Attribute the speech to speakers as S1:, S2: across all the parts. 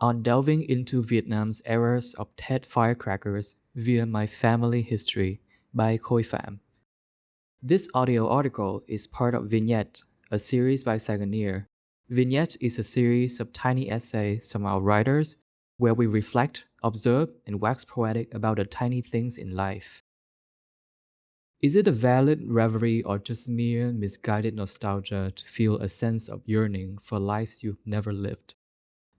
S1: on delving into Vietnam's eras of Tet firecrackers via my family history by Khôi Phạm. This audio article is part of Vignette, a series by Saganier. Vignette is a series of tiny essays from our writers where we reflect, observe, and wax poetic about the tiny things in life. Is it a valid reverie or just mere misguided nostalgia to feel a sense of yearning for lives you've never lived?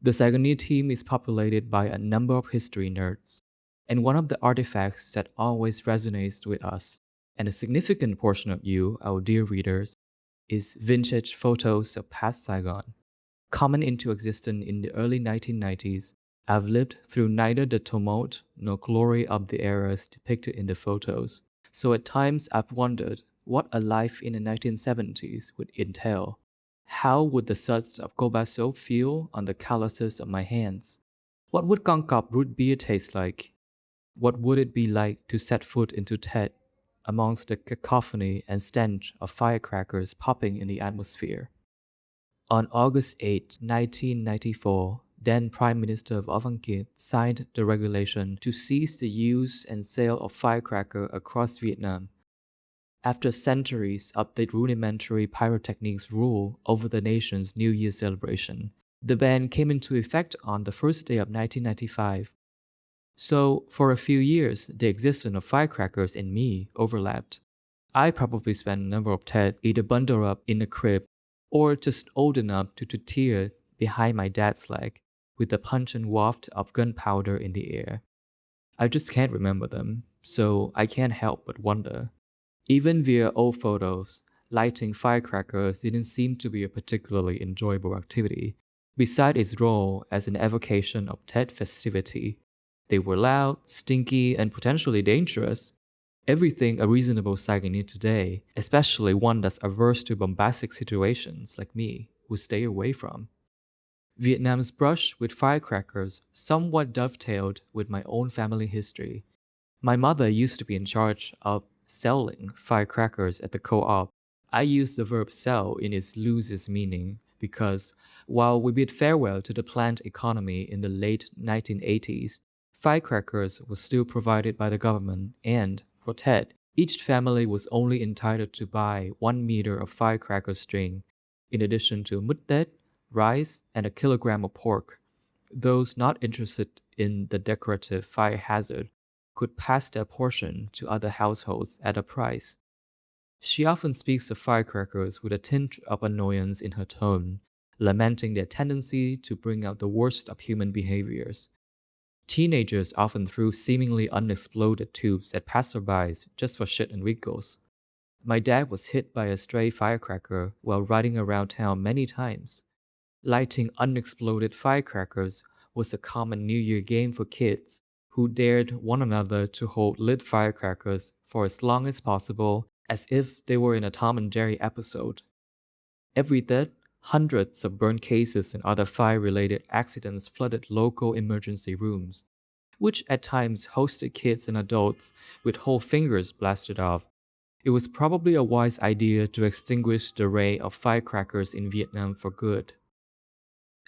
S1: The Saganier team is populated by a number of history nerds, and one of the artifacts that always resonates with us, and a significant portion of you, our dear readers, is vintage photos of past Saigon. Coming into existence in the early 1990s, I've lived through neither the tumult nor glory of the eras depicted in the photos, so at times I've wondered what a life in the 1970s would entail. How would the suds of Goba soap feel on the calluses of my hands? What would Gongkop root beer taste like? What would it be like to set foot into Tet amongst the cacophony and stench of firecrackers popping in the atmosphere? On August 8, 1994, then Prime Minister Kiệt signed the regulation to cease the use and sale of firecracker across Vietnam. After centuries of the rudimentary pyrotechnics rule over the nation's New Year celebration, the ban came into effect on the first day of 1995. So, for a few years, the existence of firecrackers and me overlapped. I probably spent a number of Tet either bundled up in a crib or just old enough to teeter behind my dad's leg with the pungent waft of gunpowder in the air. I just can't remember them, so I can't help but wonder. Even via old photos, lighting firecrackers didn't seem to be a particularly enjoyable activity, beside its role as an evocation of Tet festivity. They were loud, stinky, and potentially dangerous. Everything a reasonable Saigonese today, especially one that's averse to bombastic situations like me, would stay away from. Vietnam's brush with firecrackers somewhat dovetailed with my own family history. My mother used to be in charge of selling firecrackers at the co-op. I use the verb sell in its loosest meaning because while we bid farewell to the plant economy in the late 1980s, firecrackers were still provided by the government and, for Tet, each family was only entitled to buy 1 meter of firecracker string, in addition to mứt Tết, rice, and a kilogram of pork. Those not interested in the decorative fire hazard could pass their portion to other households at a price. She often speaks of firecrackers with a tinge of annoyance in her tone, lamenting their tendency to bring out the worst of human behaviors. Teenagers often threw seemingly unexploded tubes at passerbys just for shit and giggles. My dad was hit by a stray firecracker while riding around town many times. Lighting unexploded firecrackers was a common New Year game for kids who dared one another to hold lit firecrackers for as long as possible, as if they were in a Tom and Jerry episode. Every Tet, hundreds of burn cases and other fire-related accidents flooded local emergency rooms, which at times hosted kids and adults with whole fingers blasted off. It was probably a wise idea to extinguish the ray of firecrackers in Vietnam for good.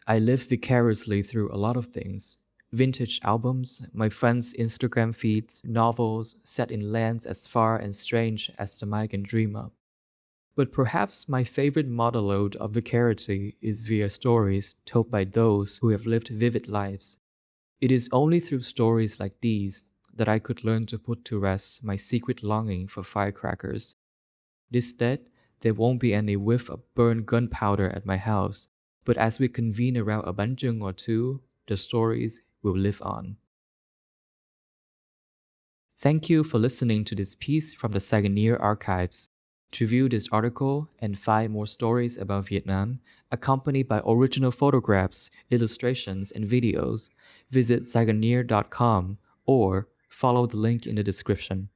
S1: I lived vicariously through a lot of things. Vintage albums, my friends' Instagram feeds, novels set in lands as far and strange as the mind can dream of. But perhaps my favorite monologue of vicarity is via stories told by those who have lived vivid lives. It is only through stories like these that I could learn to put to rest my secret longing for firecrackers. Instead, there won't be any whiff of burned gunpowder at my house, but as we convene around a bánh chưng or two, the stories will live on. Thank you for listening to this piece from the Saganier archives. To view this article and find more stories about Vietnam, accompanied by original photographs, illustrations, and videos, visit saganier.com or follow the link in the description.